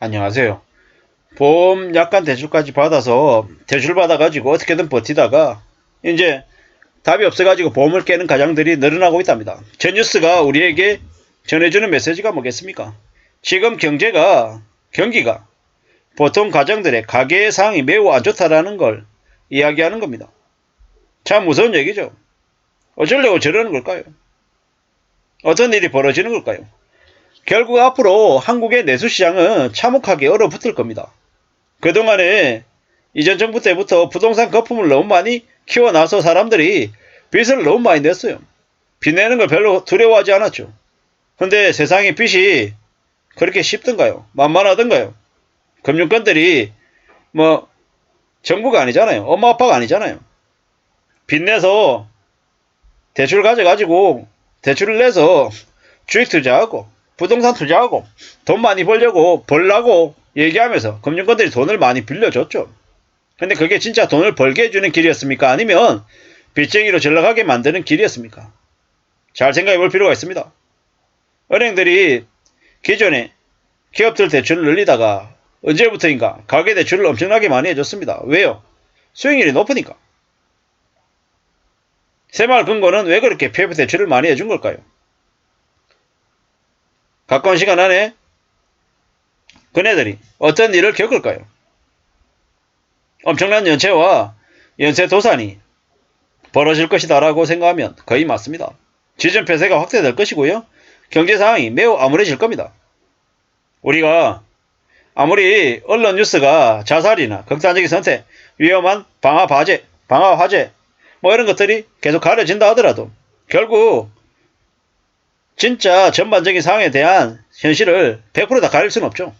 안녕하세요. 보험 약관 대출까지 받아서 대출 받아가지고 어떻게든 버티다가 이제 답이 없어가지고 보험을 깨는 가장들이 늘어나고 있답니다. 저 뉴스가 우리에게 전해주는 메시지가 뭐겠습니까? 지금 경기가 보통 가정들의 가계의 상황이 매우 안 좋다라는 걸 이야기하는 겁니다. 참 무서운 얘기죠. 어쩌려고 저러는 걸까요? 어떤 일이 벌어지는 걸까요? 결국 앞으로 한국의 내수시장은 참혹하게 얼어붙을 겁니다. 그동안에 이전 정부 때부터 부동산 거품을 너무 많이 키워놔서 사람들이 빚을 너무 많이 냈어요. 빚 내는 걸 별로 두려워하지 않았죠. 근데 세상에 빚이 그렇게 쉽던가요? 만만하던가요? 금융권들이 뭐 정부가 아니잖아요. 엄마 아빠가 아니잖아요. 빚 내서 대출 가져가지고 대출을 내서 주식 투자하고 부동산 투자하고 돈 많이 벌려고 얘기하면서 금융권들이 돈을 많이 빌려줬죠. 근데 그게 진짜 돈을 벌게 해주는 길이었습니까? 아니면 빚쟁이로 전락하게 만드는 길이었습니까? 잘 생각해 볼 필요가 있습니다. 은행들이 기존에 기업들 대출을 늘리다가 언제부터인가 가계대출을 엄청나게 많이 해줬습니다. 왜요? 수익률이 높으니까. 새마을 금고는 왜 그렇게 PF 대출을 많이 해준 걸까요? 가까운 시간 안에 그네들이 어떤 일을 겪을까요? 엄청난 연체와 연쇄 도산이 벌어질 것이다 라고 생각하면 거의 맞습니다. 지정 폐쇄가 확대될 것이고요. 경제 상황이 매우 암울해질 겁니다. 우리가 아무리 언론 뉴스가 자살이나 극단적인 선택, 위험한 방화 화재 뭐 이런 것들이 계속 가려진다 하더라도 결국 진짜 전반적인 상황에 대한 현실을 100%다 가릴 수는 없죠.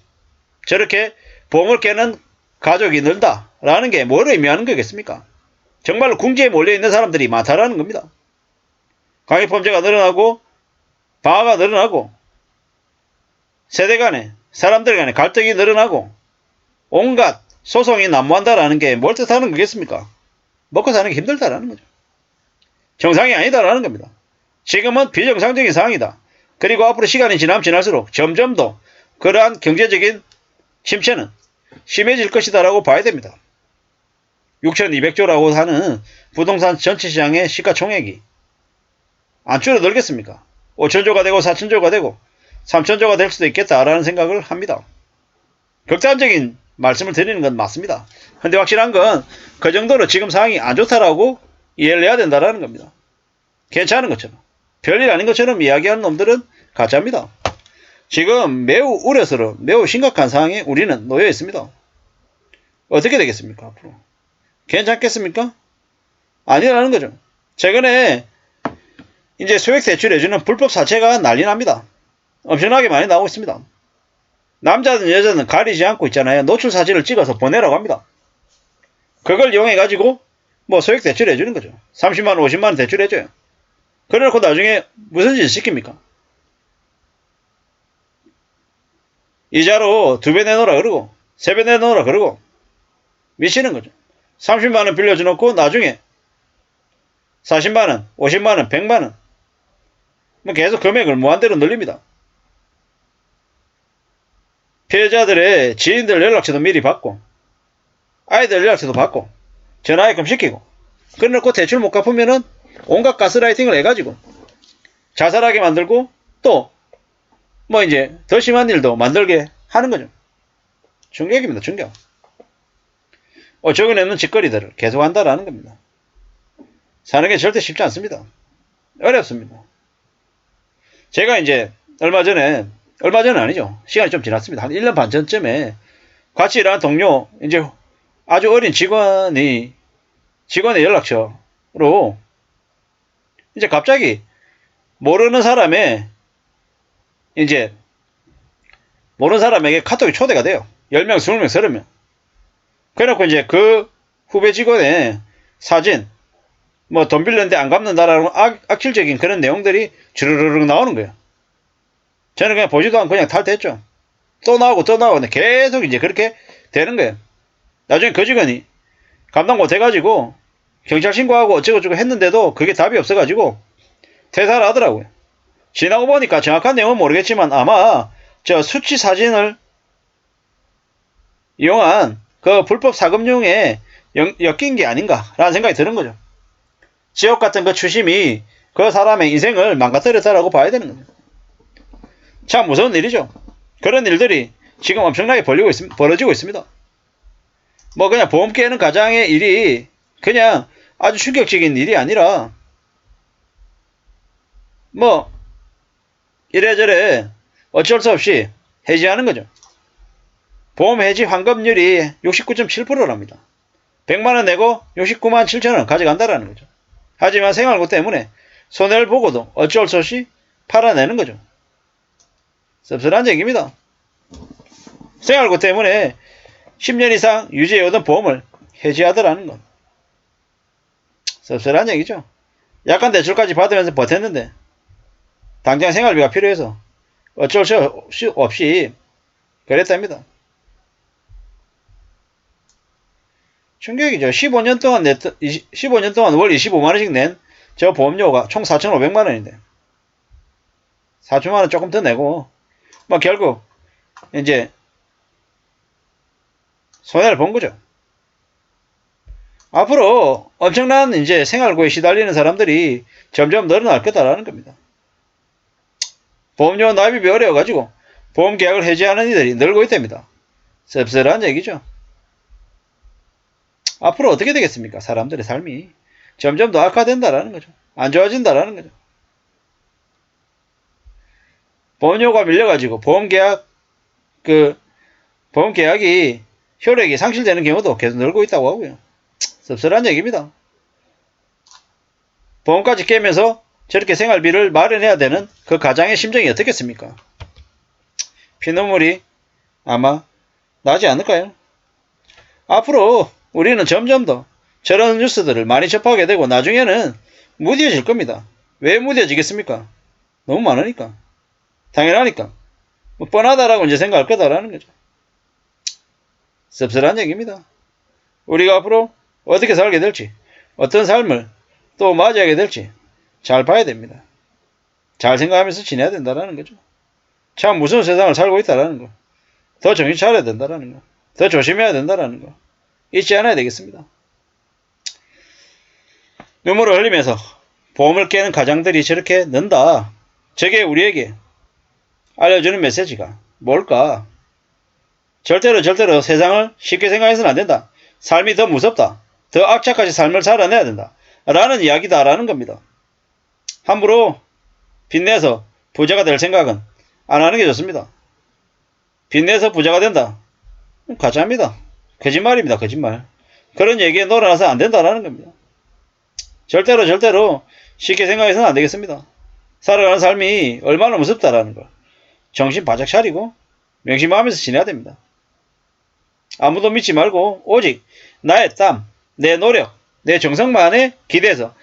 저렇게 보험을 깨는 가족이 늘다라는 게 뭘 의미하는 거겠습니까? 정말로 궁지에 몰려있는 사람들이 많다라는 겁니다. 강력범죄가 늘어나고 방화가 늘어나고 세대 간에 사람들 간에 갈등이 늘어나고 온갖 소송이 난무한다라는 게 뭘 뜻하는 거겠습니까? 먹고 사는 게 힘들다라는 거죠. 정상이 아니다라는 겁니다. 지금은 비정상적인 상황이다. 그리고 앞으로 시간이 지나면 지날수록 점점 더 그러한 경제적인 침체는 심해질 것이다라고 봐야 됩니다. 6,200조라고 하는 부동산 전체 시장의 시가총액이 안 줄어들겠습니까? 5천조가 되고 4천조가 되고 3천조가 될 수도 있겠다라는 생각을 합니다. 극단적인 말씀을 드리는 건 맞습니다. 근데 확실한 건 그 정도로 지금 상황이 안 좋다라고 이해를 해야 된다라는 겁니다. 괜찮은 것처럼 별일 아닌 것처럼 이야기하는 놈들은 가짜입니다. 지금 매우 우려스러운 매우 심각한 상황에 우리는 놓여 있습니다. 어떻게 되겠습니까 앞으로? 괜찮겠습니까? 아니라는 거죠. 최근에 이제 소액 대출해주는 불법 사채가 난리 납니다. 엄청나게 많이 나오고 있습니다. 남자든 여자든 가리지 않고 있잖아요. 노출 사진을 찍어서 보내라고 합니다. 그걸 이용해가지고 뭐 소액 대출해주는 거죠. 30만원 50만원 대출해줘요. 그래놓고 나중에 무슨 짓을 시킵니까? 이자로 2배 내놓으라 그러고 3배 내놓으라 그러고 미치는 거죠. 30만원 빌려줘놓고 나중에 40만원 50만원 100만원 뭐 계속 금액을 무한대로 늘립니다. 피해자들의 지인들 연락처도 미리 받고 아이들 연락처도 받고 전화예금 시키고 그래놓고 대출 못 갚으면은 온갖 가스라이팅을 해가지고 자살하게 만들고 또 뭐 이제 더 심한 일도 만들게 하는 거죠. 충격입니다. 충격. 어처구니 없는 짓거리들을 계속한다라는 겁니다. 사는 게 절대 쉽지 않습니다. 어렵습니다. 제가 이제 얼마 전은 아니죠. 시간이 좀 지났습니다. 한 1년 반 전쯤에 같이 일하는 동료 이제 아주 어린 직원의 연락처로 이제 갑자기 모르는 사람의 이제 모르는 사람에게 카톡이 초대가 돼요. 10명, 20명, 30명. 그래놓고 이제 그 후배 직원의 사진, 뭐 돈 빌렸는데 안 갚는다라는 악질적인 그런 내용들이 주르르륵 나오는 거예요. 저는 그냥 보지도 않고 그냥 탈퇴했죠. 또 나오고 계속 이제 그렇게 되는 거예요. 나중에 그 직원이 감당 못해가지고 경찰 신고하고 어쩌고저쩌고 했는데도 그게 답이 없어가지고 퇴사를 하더라고요. 지나고 보니까 정확한 내용은 모르겠지만 아마 저 수치 사진을 이용한 그 불법 사금융에 엮인 게 아닌가라는 생각이 드는 거죠. 지옥 같은 그 추심이 그 사람의 인생을 망가뜨렸다라고 봐야 되는 거죠. 참 무서운 일이죠. 그런 일들이 지금 엄청나게 벌어지고 있습니다. 뭐 그냥 보험 깨는 가장의 일이 그냥 아주 충격적인 일이 아니라 뭐 이래저래 어쩔 수 없이 해지하는 거죠. 보험 해지 환급률이 69.7%랍니다. 100만원 내고 69만 7천원 가져간다라는 거죠. 하지만 생활고 때문에 손해를 보고도 어쩔 수 없이 팔아내는 거죠. 씁쓸한 얘기입니다. 생활고 때문에 10년 이상 유지해오던 보험을 해지하더라는 건 씁쓸한 얘기죠. 약간 대출까지 받으면서 버텼는데 당장 생활비가 필요해서 어쩔 수 없이 그랬답니다. 충격이죠. 15년 동안 월 25만원씩 낸 저 보험료가 총 4,500만원인데 4천만원 조금 더 내고 뭐 결국 이제 손해를 본 거죠. 앞으로 엄청난 이제 생활고에 시달리는 사람들이 점점 늘어날 거다라는 겁니다. 보험료 납입이 어려워가지고 보험 계약을 해지하는 이들이 늘고 있답니다. 씁쓸한 얘기죠. 앞으로 어떻게 되겠습니까? 사람들의 삶이 점점 더 악화된다라는 거죠. 안 좋아진다라는 거죠. 보험료가 밀려가지고 보험계약이 효력이 상실되는 경우도 계속 늘고 있다고 하고요. 씁쓸한 얘기입니다. 보험까지 깨면서 저렇게 생활비를 마련해야 되는 그 가장의 심정이 어떻겠습니까? 피눈물이 아마 나지 않을까요? 앞으로 우리는 점점 더 저런 뉴스들을 많이 접하게 되고 나중에는 무뎌질 겁니다. 왜 무뎌지겠습니까? 너무 많으니까. 당연하니까. 뭐 뻔하다라고 이제 생각할 거다라는 거죠. 씁쓸한 얘기입니다. 우리가 앞으로 어떻게 살게 될지, 어떤 삶을 또 맞이하게 될지 잘 봐야 됩니다. 잘 생각하면서 지내야 된다는 거죠. 참 무서운 세상을 살고 있다는 거. 더 정신 차려야 된다는 거. 더 조심해야 된다는 거. 잊지 않아야 되겠습니다. 눈물을 흘리면서 보험을 깨는 가장들이 저렇게 는다. 저게 우리에게 알려주는 메시지가 뭘까? 절대로 세상을 쉽게 생각해서는 안 된다. 삶이 더 무섭다. 더 악착같이 삶을 살아내야 된다. 라는 이야기다라는 겁니다. 함부로 빚내서 부자가 될 생각은 안 하는 게 좋습니다. 빚내서 부자가 된다. 가짜입니다. 거짓말입니다. 거짓말. 그런 얘기에 놀아나서 안 된다라는 겁니다. 절대로 쉽게 생각해서는 안 되겠습니다. 살아가는 삶이 얼마나 무섭다라는 거. 정신 바짝 차리고 명심하면서 지내야 됩니다. 아무도 믿지 말고 오직 나의 땀, 내 노력, 내 정성만에 기대서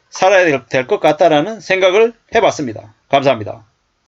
살아야 될 것 같다라는 생각을 해봤습니다. 감사합니다.